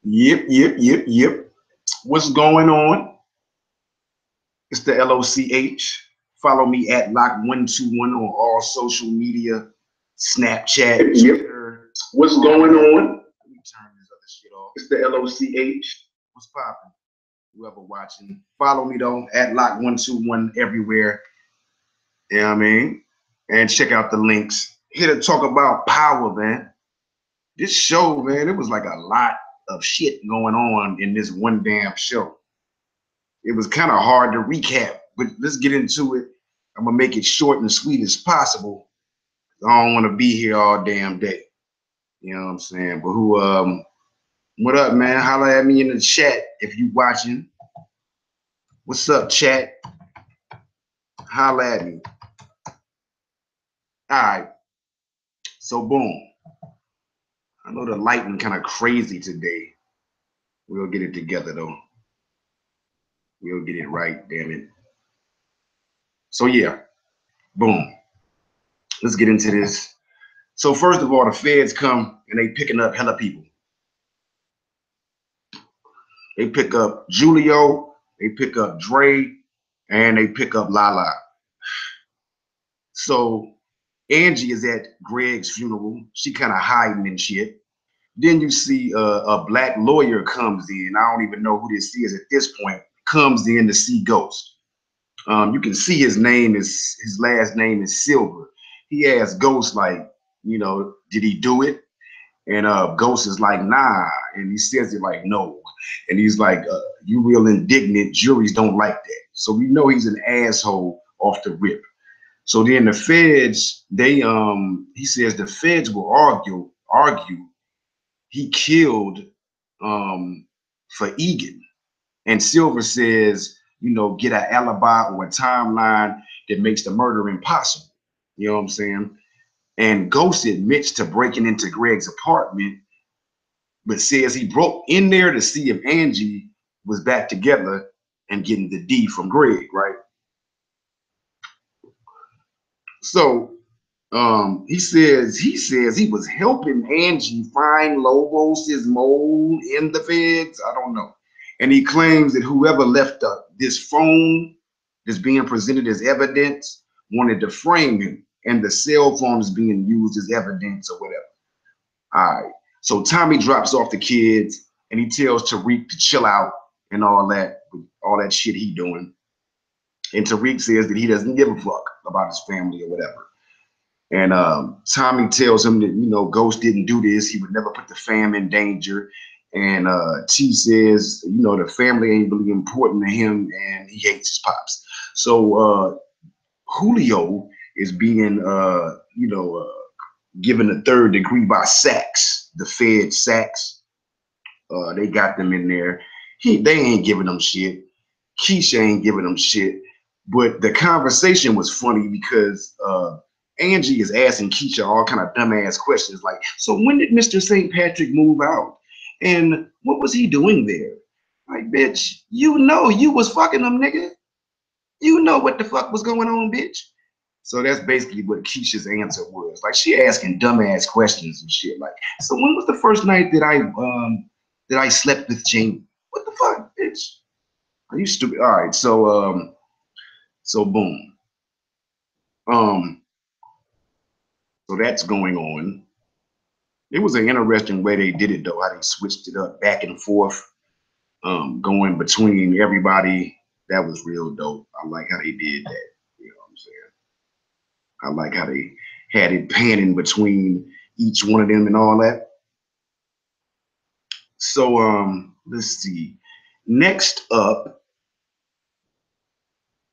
Yep. What's going on? It's the LOCH. Follow me at Loch121 on all social media, Snapchat, Twitter. What's going on? Let me turn this other shit off. It's the LOCH. What's poppin'? Whoever watching, follow me though at Loch121 everywhere. You know what I mean? And check out the links. Here to talk about power, man. This show, man, it was like a lot of shit going on in this one damn show. It was kind of hard to recap, but let's get into it. I'm gonna make it short and sweet as possible. I don't want to be here all damn day. You know what I'm saying? But what up, man? Holla at me in the chat if you watching. What's up, chat? Holla at me. All right. So boom. I know the lighting kind of crazy today. We'll get it together though. We'll get it right, damn it. So yeah, boom. Let's get into this. So first of all, the feds come and they picking up hella people. They pick up Julio, they pick up Dre, and they pick up Lala. So Angie is at Greg's funeral. She kind of hiding and shit. Then you see a black lawyer comes in. I don't even know who this is at this point. Comes in to see Ghost. You can see his last name is Silver. He asks Ghost like, you know, did he do it? And Ghost is like, nah. And he says it like, no. And he's like, you real indignant. Juries don't like that. So we know he's an asshole off the rip. So then the feds, he says the feds will argue he killed for Egan. And Silver says, you know, get an alibi or a timeline that makes the murder impossible. You know what I'm saying? And Ghost admits to breaking into Greg's apartment, but says he broke in there to see if Angie was back together and getting the D from Greg, right? So he says he was helping Angie find Lobos' mole in the feds. I don't know. And he claims that whoever left this phone that's being presented as evidence wanted to frame him, and the cell phone is being used as evidence or whatever. All right. So Tommy drops off the kids and he tells Tariq to chill out and all that shit he doing. And Tariq says that he doesn't give a fuck about his family or whatever. And Tommy tells him that, you know, Ghost didn't do this. He would never put the fam in danger. And T says, you know, the family ain't really important to him and he hates his pops. So Julio is being, given a third degree by Sachs, the Fed Sachs. They got them in there. They ain't giving them shit. Keisha ain't giving them shit. But the conversation was funny because Angie is asking Keisha all kind of dumbass questions like, so when did Mr. St. Patrick move out? And what was he doing there? Like, bitch, you know you was fucking them, nigga. You know what the fuck was going on, bitch. So that's basically what Keisha's answer was. Like, she asking dumbass questions and shit. Like, so when was the first night that I slept with Jamie? What the fuck, bitch? Are you stupid? All right, so boom. So that's going on. It was an interesting way they did it though, how they switched it up back and forth, going between everybody. That was real dope. I like how they did that. You know what I'm saying? I like how they had it panning between each one of them and all that. So let's see. Next up,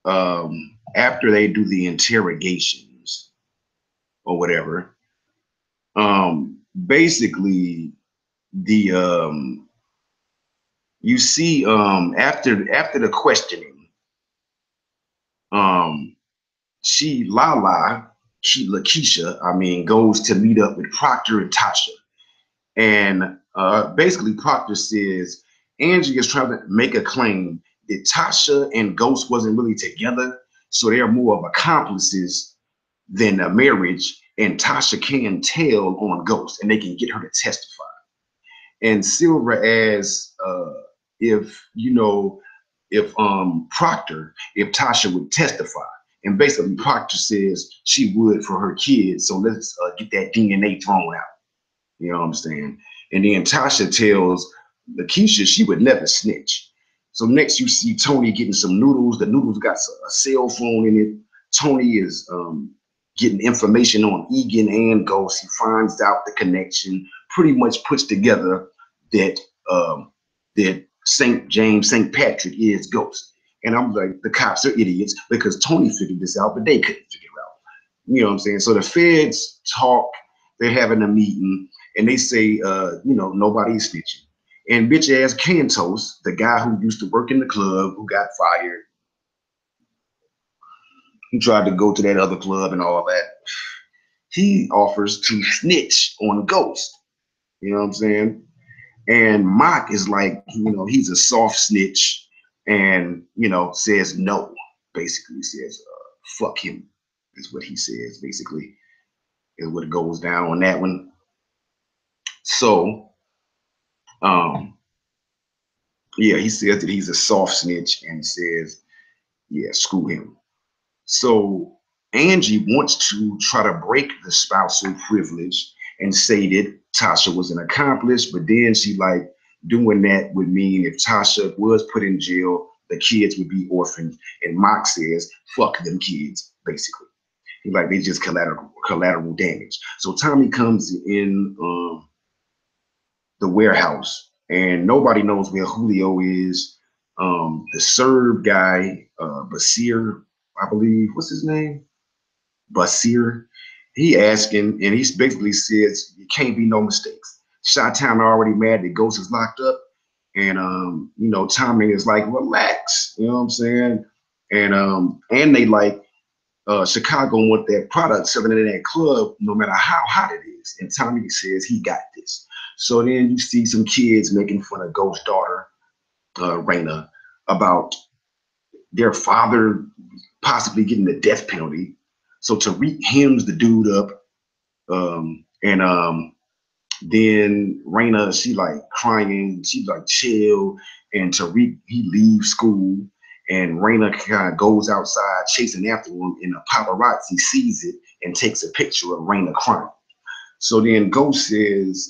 after they do the interrogations or whatever, basically the you see after the questioning, Lakeisha, I mean, goes to meet up with Proctor and Tasha. And basically Proctor says Angie is trying to make a claim that Tasha and Ghost wasn't really together, so they're more of accomplices than a marriage, and Tasha can tell on Ghost and they can get her to testify. And Silver asks if, you know, if Proctor, if Tasha would testify. And basically Proctor says she would for her kids. So let's get that DNA thrown out. You know what I'm saying? And then Tasha tells Lakeisha she would never snitch. So next you see Tony getting some noodles. The noodles got a cell phone in it. Tony is getting information on Egan and Ghost. He finds out the connection, pretty much puts together that that St. Patrick is Ghost. And I'm like, the cops are idiots because Tony figured this out, but they couldn't figure it out. You know what I'm saying? So the feds talk, they're having a meeting, and they say, you know, nobody's snitching. And bitch ass Cantos, the guy who used to work in the club, who got fired, who tried to go to that other club and all that, he offers to snitch on Ghost. You know what I'm saying? And Mock is like, you know, he's a soft snitch and, you know, says no. Basically says, fuck him, is what he says, basically, is what goes down on that one. So, yeah, he says that he's a soft snitch and says, yeah, screw him. So Angie wants to try to break the spousal privilege and say that Tasha was an accomplice, but then she like, doing that would mean if Tasha was put in jail, the kids would be orphaned. And Mock says, fuck them kids, basically. He like, they just collateral damage. So Tommy comes in the warehouse and nobody knows where Julio is. The Serb guy, Basir, I believe, what's his name? Basir. He asking, and he basically says, it can't be no mistakes. Chi-Town already mad that Ghost is locked up. And you know, Tommy is like, relax, you know what I'm saying? And they like Chicago want that product selling in that club, no matter how hot it is. And Tommy says he got this. So then you see some kids making fun of Ghost's daughter, Raina, about their father possibly getting the death penalty. So Tariq hems the dude up, and then Raina, she like crying, she like chill, and Tariq he leaves school, and Raina kind of goes outside chasing after him, and a paparazzi sees it and takes a picture of Raina crying. So then Ghost says,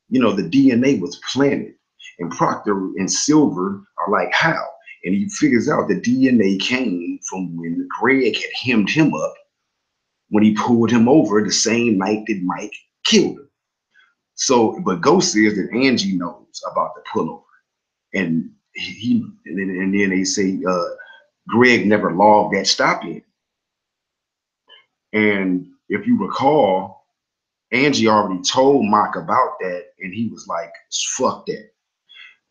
you know, the DNA was planted, and Proctor and Silver are like, how? And he figures out the DNA came from when Greg had hemmed him up when he pulled him over the same night that Mike killed him. So, but Ghost says that Angie knows about the pullover, and and then they say Greg never logged that stop in. And if you recall, Angie already told Mock about that, and he was like, "Fuck that."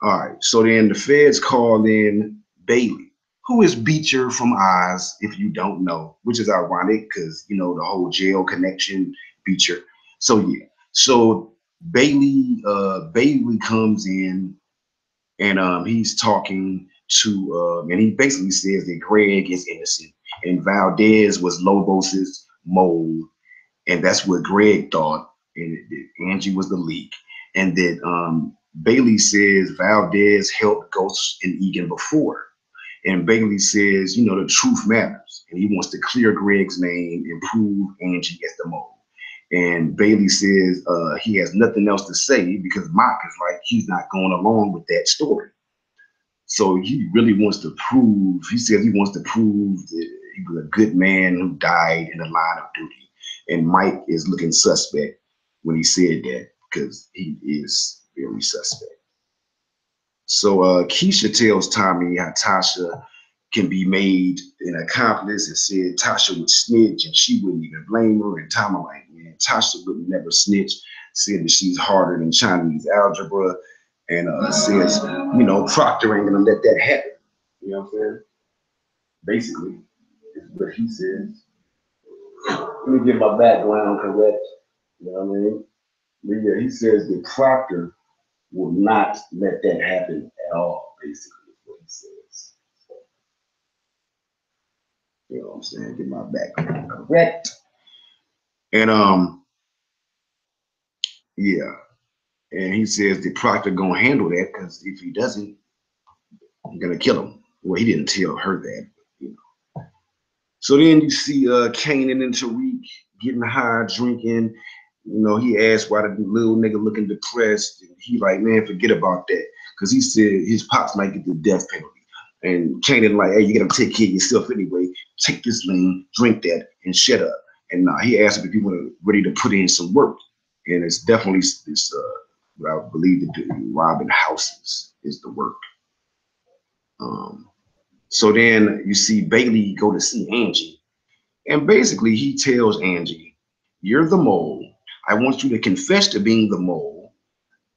All right. So then the feds call in Bailey, who is Beecher from Oz, if you don't know, which is ironic because you know the whole jail connection, Beecher. So yeah. So Bailey comes in and he's talking to and he basically says that Greg is innocent and Valdez was Lobos's mole, and that's what Greg thought, and that Angie was the leak, and that Bailey says Valdez helped Ghost and Egan before, and Bailey says, you know, the truth matters, and he wants to clear Greg's name and prove Angie as the mole. And Bailey says he has nothing else to say because Mock is like, he's not going along with that story. So he really wants to prove, he says he wants to prove that he was a good man who died in the line of duty. And Mike is looking suspect when he said that because he is very suspect. So Keisha tells Tommy how Tasha can be made an accomplice and said Tasha would snitch and she wouldn't even blame her. And Tommy like, man, Tasha would never snitch, said that she's harder than Chinese algebra, and says, you know, Proctor ain't gonna let that happen. You know what I'm saying? Basically, is what he says. Let me get my background correct. You know what I mean? But yeah, he says that Proctor will not let that happen at all, basically, is what he says. So, you know what I'm saying? Get my background correct. And yeah. And he says the Proctor gonna handle that because if he doesn't, I'm gonna kill him. Well, he didn't tell her that, you know. So then you see Kanan and Tariq getting high, drinking. You know, he asked why the little nigga looking depressed. And he like, man, forget about that. Because he said his pops might get the death penalty. And Kanan like, hey, you gotta take care of yourself anyway. Take this lean, drink that, and shut up. And he asked if people are ready to put in some work. And it's definitely this what I believe to do robbing houses is the work. So then you see Bailey go to see Angie. And basically he tells Angie, you're the mole. I want you to confess to being the mole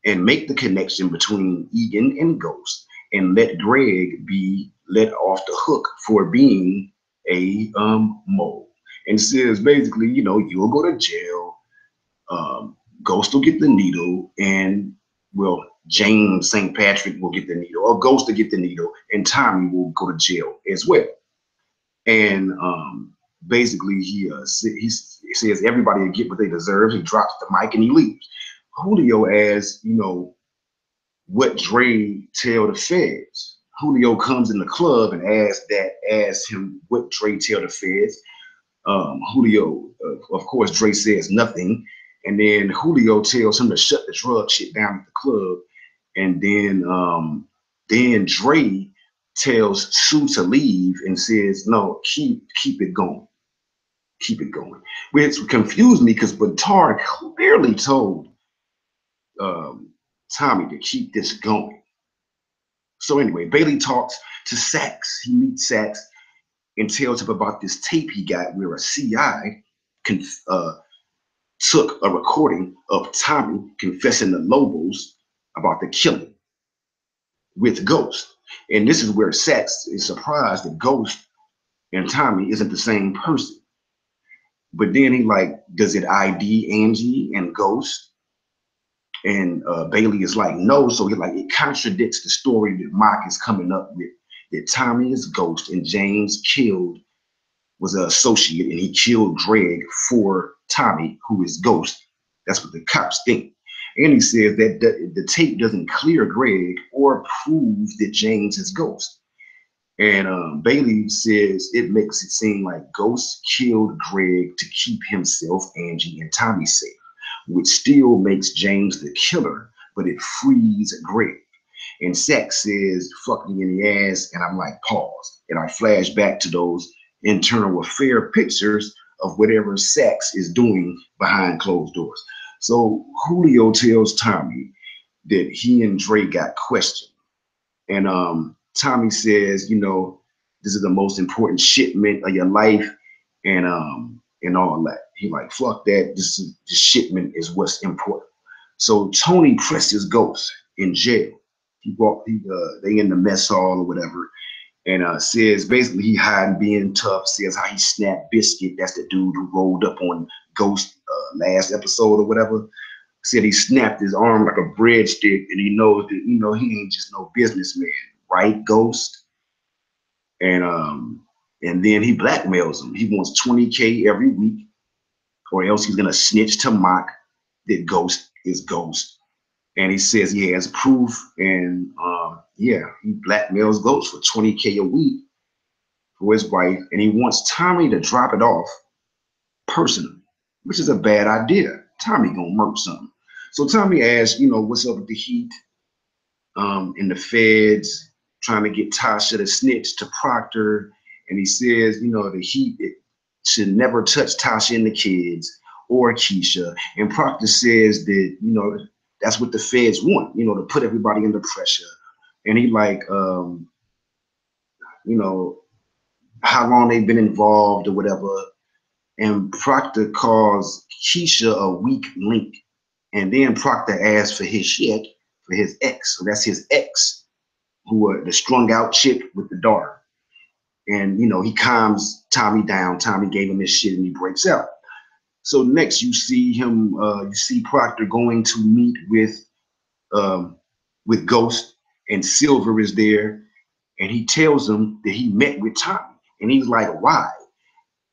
and make the connection between Egan and Ghost and let Greg be let off the hook for being a mole. And says basically, you know, you'll go to jail. Ghost will get the needle, and well, James St. Patrick will get the needle, or Ghost will get the needle, and Tommy will go to jail as well. And basically, he says everybody will get what they deserve. He drops the mic and he leaves. Julio asks, you know, what Dre tell the feds. Julio comes in the club and asks him what Dre tell the feds. Julio, of course, Dre says nothing. And then Julio tells him to shut the drug shit down at the club. And then Dre tells Sue to leave and says, no, keep it going. Keep it going. Which confused me because Batar clearly told Tommy to keep this going. So anyway, Bailey talks to Sax. He meets Sax and tells him about this tape he got where a CI took a recording of Tommy confessing to Lobos about the killing with Ghost. And this is where Sax is surprised that Ghost and Tommy isn't the same person. But then he like, does it ID Angie and Ghost? And Bailey is like, no. So he like, it contradicts the story that Mock is coming up with, that Tommy is Ghost and James was an associate and he killed Greg for Tommy, who is Ghost. That's what the cops think. And he says that the tape doesn't clear Greg or prove that James is Ghost. And Bailey says it makes it seem like Ghost killed Greg to keep himself, Angie, and Tommy safe, which still makes James the killer, but it frees Greg. And Sax says, fuck me in the ass, and I'm like, pause. And I flash back to those internal affair pictures of whatever Sax is doing behind closed doors. So Julio tells Tommy that he and Dre got questioned. And Tommy says, you know, this is the most important shipment of your life, and all that. He like, fuck that. This shipment is what's important. So Tony presses Ghost in jail. They in the mess hall or whatever, and says basically he hiding being tough. Says how he snapped Biscuit. That's the dude who rolled up on Ghost last episode or whatever. Said he snapped his arm like a breadstick, and he knows that, you know, he ain't just no businessman, right, Ghost? And then he blackmails him. He wants $20K every week, or else he's gonna snitch to Mock that Ghost is Ghost. And he says he has proof, and yeah, he blackmails Ghost for $20K a week for his wife, and he wants Tommy to drop it off personally, which is a bad idea. Tommy gonna murk something. So Tommy asks, you know, what's up with the heat and the feds trying to get Tasha to snitch to Proctor. And he says, you know, the heat, it should never touch Tasha and the kids or Keisha. And Proctor says that, you know, that's what the feds want, you know, to put everybody under pressure. And he like, you know, how long they've been involved or whatever. And Proctor calls Keisha a weak link. And then Proctor asks for his shit for his ex. So that's his ex, who the strung out chick with the daughter. And, you know, he calms Tommy down. Tommy gave him his shit and he breaks out. So next you see him, you see Proctor going to meet with Ghost, and Silver is there. And he tells him that he met with Tommy. And he's like, why?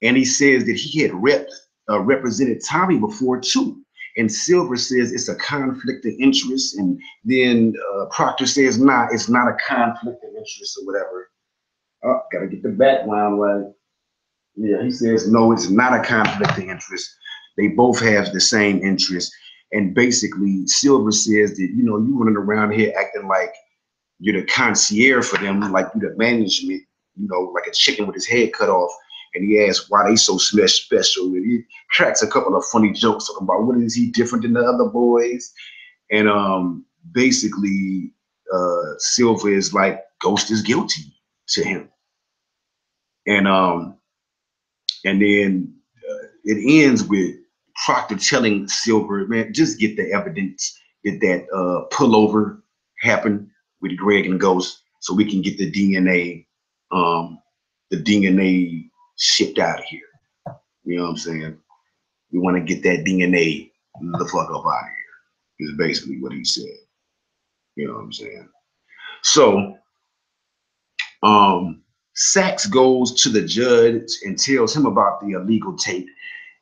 And he says that he had represented Tommy before too. And Silver says it's a conflict of interest, and then Proctor says, nah, it's not a conflict of interest or whatever. Oh, gotta get the background right. Yeah, he says, no, it's not a conflict of interest. They both have the same interest. And basically, Silver says that, you know, you running around here acting like you're the concierge for them, like you're the management, you know, like a chicken with his head cut off. And he asks why they so special. And he cracks a couple of funny jokes talking about what is he different than the other boys. And basically, Silver is like, Ghost is guilty to him. And then it ends with Proctor telling Silver, man, just get the evidence that pullover happened with Greg and Ghost, so we can get the DNA shipped out of here. You know what I'm saying? We want to get that DNA the fuck up out of here. Is basically what he said. You know what I'm saying? So, Sax goes to the judge and tells him about the illegal tape.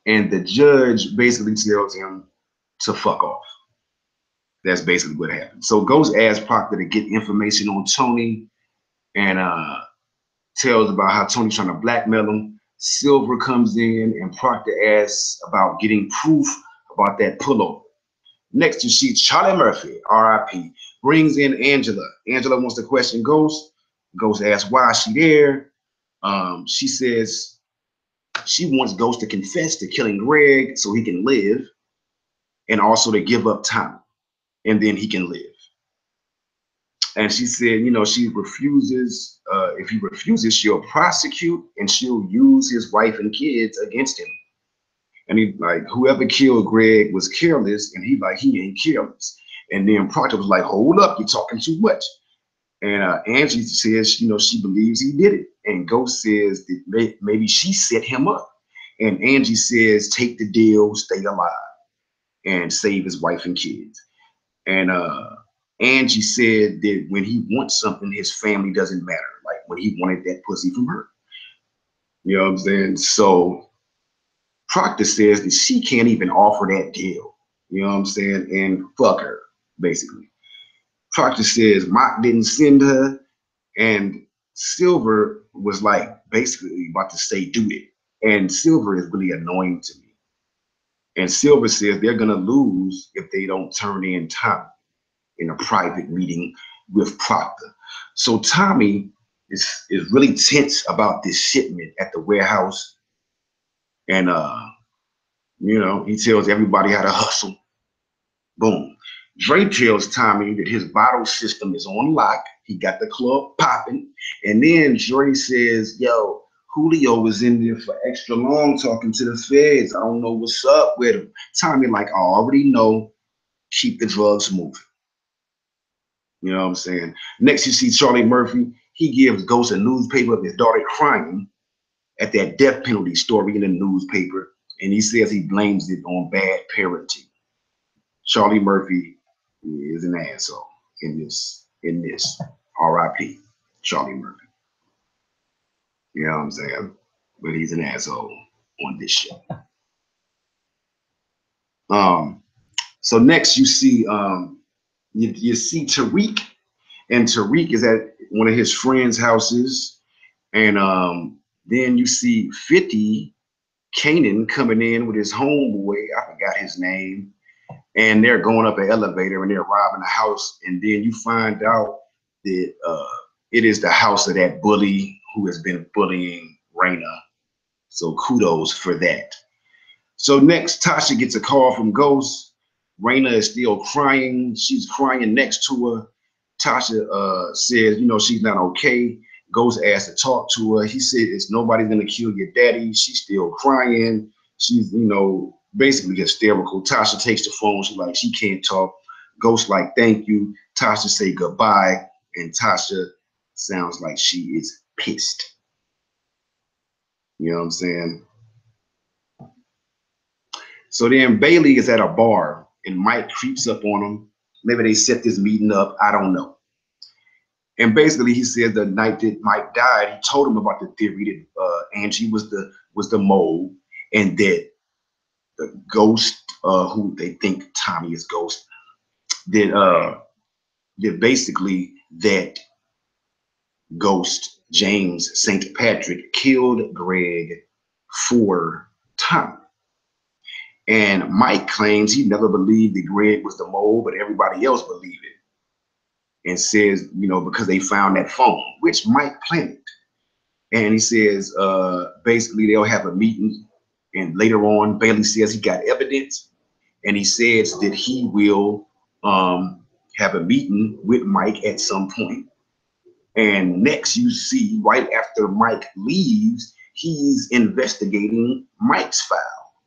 And the judge basically tells him to fuck off. That's basically what happened. So Ghost asks Proctor to get information on Tony and tells about how Tony's trying to blackmail him. Silver comes in and Proctor asks about getting proof about that pullover. Next you see Charlie Murphy, R.I.P., brings in Angela. Angela wants to question Ghost. Ghost asks why is she there. She says she wants Ghost to confess to killing Greg so he can live, and also to give up Tommy, and then he can live. And she said, you know, she refuses. If he refuses, she'll prosecute and she'll use his wife and kids against him. And he like, whoever killed Greg was careless, and he ain't careless. And then Proctor was like, hold up, you're talking too much. And Angie says, you know, she believes he did it. And Ghost says that maybe she set him up. And Angie says, take the deal, stay alive, and save his wife and kids. And Angie said that when he wants something, his family doesn't matter. Like when he wanted that pussy from her. You know what I'm saying? So Proctor says that she can't even offer that deal. You know what I'm saying? And fuck her, basically. Proctor says Mock didn't send her, and Silver was like basically about to say do it. And Silver is really annoying to me. And Silver says they're gonna lose if they don't turn in Tommy in a private meeting with Proctor. So Tommy is really tense about this shipment at the warehouse. And you know, he tells everybody how to hustle. Boom. Dre tells Tommy that his bottle system is on lock. He got the club popping. And then Dre says, yo, Julio was in there for extra long talking to the feds. I don't know what's up with him. Tommy like, I already know. Keep the drugs moving. You know what I'm saying? Next, you see Charlie Murphy. He gives Ghost a newspaper of his daughter crying at that death penalty story in the newspaper. And he says he blames it on bad parenting. Charlie Murphy is an asshole in this. R.I.P. Charlie Murphy. You know what I'm saying? But he's an asshole on this shit. So next you see you see Tariq, and Tariq is at one of his friends' houses, and then you see 50 Kanan coming in with his homeboy. I forgot his name. And they're going up an elevator and they're robbing a house. And then you find out that it is the house of that bully who has been bullying Raina. So kudos for that. So next, Tasha gets a call from Ghost. Raina is still crying. She's crying next to her. Tasha says, you know, she's not okay. Ghost asks to talk to her. He said, it's nobody's gonna kill your daddy. She's still crying. She's, you know, basically hysterical. Tasha takes the phone. She's like, she can't talk. Ghost like, thank you. Tasha say goodbye. And Tasha sounds like she is pissed. You know what I'm saying? So then Bailey is at a bar and Mike creeps up on him. Maybe they set this meeting up. I don't know. And basically he said the night that Mike died, he told him about the theory that Angie was the mole, and that the Ghost who they think Tommy is Ghost, that basically that Ghost James St. Patrick killed Greg for Tommy. And Mike claims he never believed that Greg was the mole, but everybody else believed it. And says, because they found that phone, which Mike planted. And he says, basically they'll have a meeting. And later on, Bailey says he got evidence. And he says that he will have a meeting with Mike at some point. And next you see, right after Mike leaves, he's investigating Mike's file.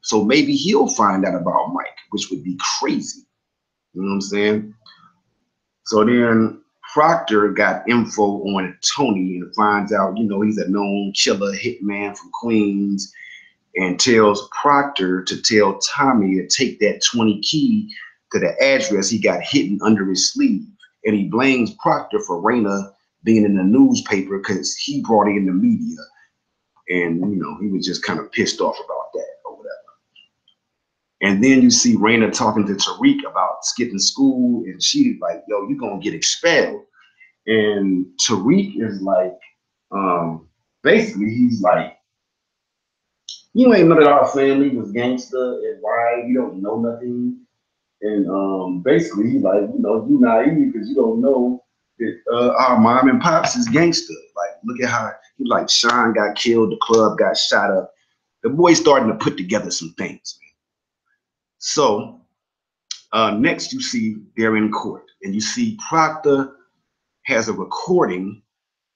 So maybe he'll find out about Mike, which would be crazy. You know what I'm saying? So then Proctor got info on Tony and finds out, he's a known killer hitman from Queens, and tells Proctor to tell Tommy to take that 20 key to the address he got hidden under his sleeve. And he blames Proctor for Raina being in the newspaper because he brought in the media. And, he was just kind of pissed off about that or whatever. And then you see Raina talking to Tariq about skipping school, and she's like, yo, you're going to get expelled. And Tariq is like, basically, he's like, you ain't know that our family was gangster and why you don't know nothing. And basically, he's like, you naive because you don't know that our mom and pops is gangster. Like, look at how Sean got killed, the club got shot up. The boy's starting to put together some things. So next you see they're in court, and you see Proctor has a recording,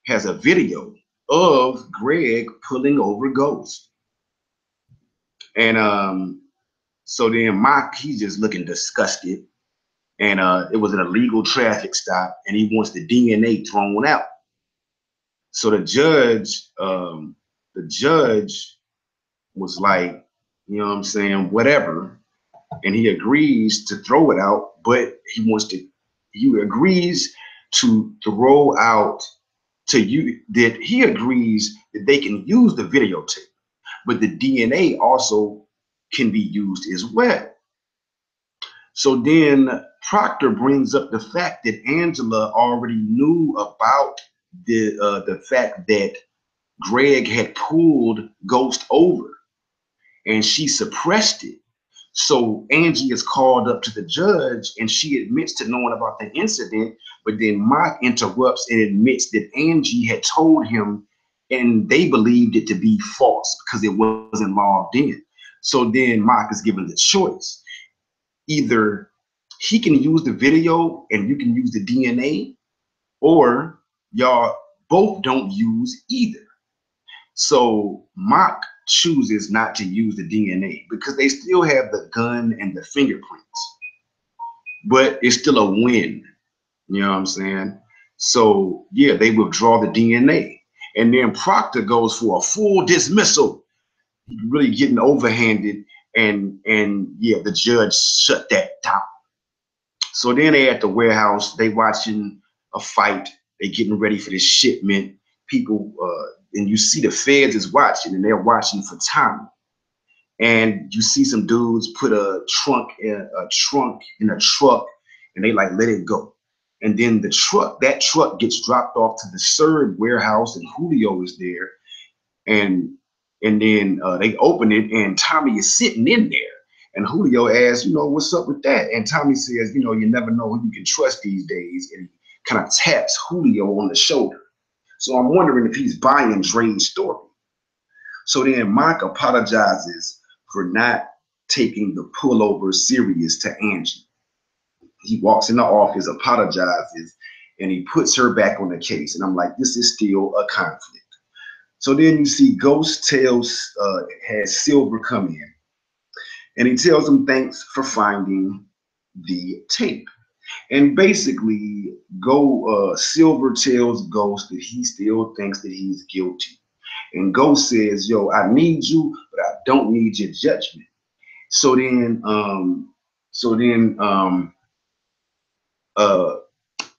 has a video of Greg pulling over Ghost. And so then Mike, he's just looking disgusted. And it was an illegal traffic stop, and he wants the DNA thrown out. So the judge was like, whatever. And he agrees to throw it out, but he agrees to throw out he agrees that they can use the videotape, but the DNA also can be used as well. So then Proctor brings up the fact that Angela already knew about the fact that Greg had pulled Ghost over, and she suppressed it. So Angie is called up to the judge, and she admits to knowing about the incident, but then Mike interrupts and admits that Angie had told him, and they believed it to be false because it wasn't logged in. So then Mike is given the choice. Either he can use the video and you can use the DNA, or y'all both don't use either. So Mock chooses not to use the DNA because they still have the gun and the fingerprints, but it's still a win. You know what I'm saying? So yeah, they withdraw the DNA, and then Proctor goes for a full dismissal, really getting overhanded, and yeah, the judge shut that down. So then they at the warehouse, they watching a fight, they getting ready for this shipment. People, and you see the feds is watching, and they're watching for Tommy. And you see some dudes put a trunk in a truck, and they like let it go. And then that truck gets dropped off to the third warehouse, and Julio is there. And then they open it, and Tommy is sitting in there. And Julio asks, what's up with that? And Tommy says, you never know who you can trust these days. And he kind of taps Julio on the shoulder. So I'm wondering if he's buying Dre's story. So then Mike apologizes for not taking the pullover serious to Angie. He walks in the office, apologizes, and he puts her back on the case. And I'm like, this is still a conflict. So then you see Ghost has Silver come in, and he tells him thanks for finding the tape. And basically, Silver tells Ghost that he still thinks that he's guilty. And Ghost says, yo, I need you, but I don't need your judgment. So then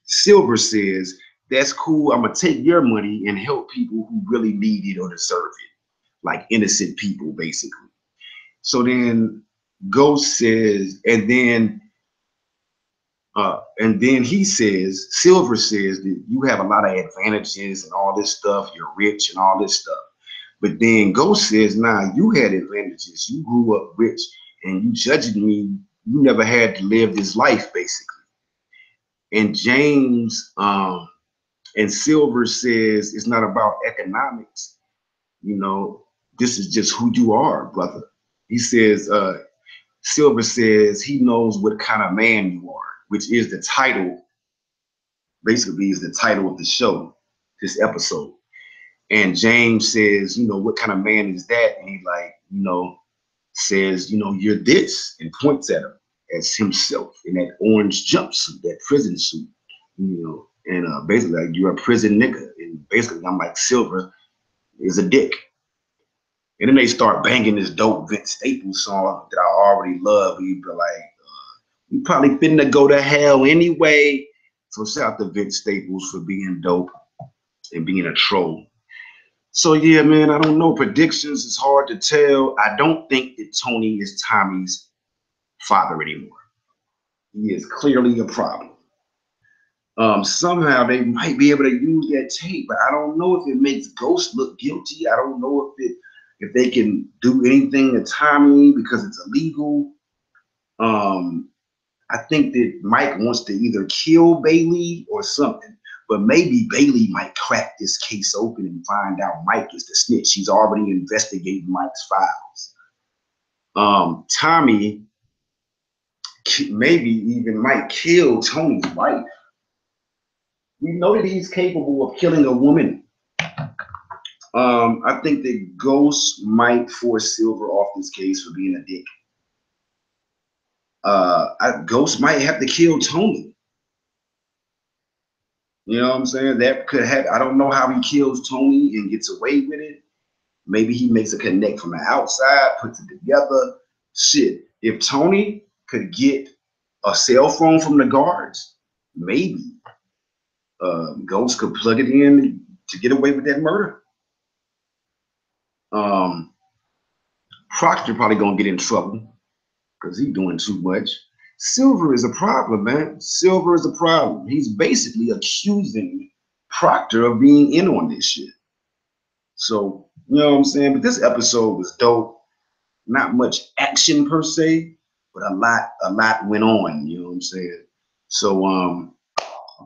Silver says, that's cool. I'm gonna take your money and help people who really need it or deserve it, like innocent people, basically. So then Ghost says, and then he says, Silver says that you have a lot of advantages and all this stuff. You're rich and all this stuff. But then Ghost says, nah, you had advantages. You grew up rich and you judging me. You never had to live this life, basically. And James and Silver says it's not about economics. You know, this is just who you are, brother. He says, Silver says he knows what kind of man you are, which is the title, basically is the title of the show, this episode. And James says, you know, what kind of man is that? And he like, you know, says, you know, you're this, and points at him as himself in that orange jumpsuit, that prison suit, you know, and basically like you're a prison nigga. And basically I'm like, Silver is a dick. And then they start banging this dope Vince Staples song that I already love. He'd be like, you probably finna go to hell anyway. So shout out to Vince Staples for being dope and being a troll. So yeah, man, I don't know. Predictions is hard to tell. I don't think that Tony is Tommy's father anymore. He is clearly a problem. Somehow they might be able to use that tape, but I don't know if it makes Ghost look guilty. I don't know if they can do anything to Tommy because it's illegal. I think that Mike wants to either kill Bailey or something, but maybe Bailey might crack this case open and find out Mike is the snitch. He's already investigating Mike's files. Tommy maybe even might kill Tony's wife. We know that he's capable of killing a woman. I think that Ghost might force Silver off this case for being a dick. Ghost might have to kill Tony. You know what I'm saying? That could happen. I don't know how he kills Tony and gets away with it. Maybe he makes a connect from the outside, puts it together. Shit, if Tony could get a cell phone from the guards, maybe Ghost could plug it in to get away with that murder. Proctor probably gonna get in trouble because he's doing too much. Silver is a problem, man. Silver is a problem. He's basically accusing Proctor of being in on this shit. So, you know what I'm saying? But this episode was dope. Not much action per se, but a lot went on, you know what I'm saying? So I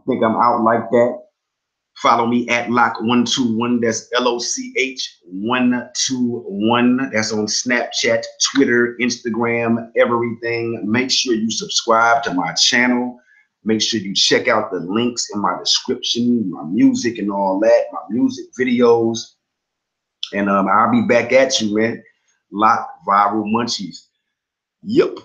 think I'm out like that. Follow me at Loch121. That's LOCH121. That's on Snapchat, Twitter, Instagram, everything. Make sure you subscribe to my channel. Make sure you check out the links in my description, my music and all that, my music videos. And I'll be back at you, man. Loch Viral Munchies. Yep.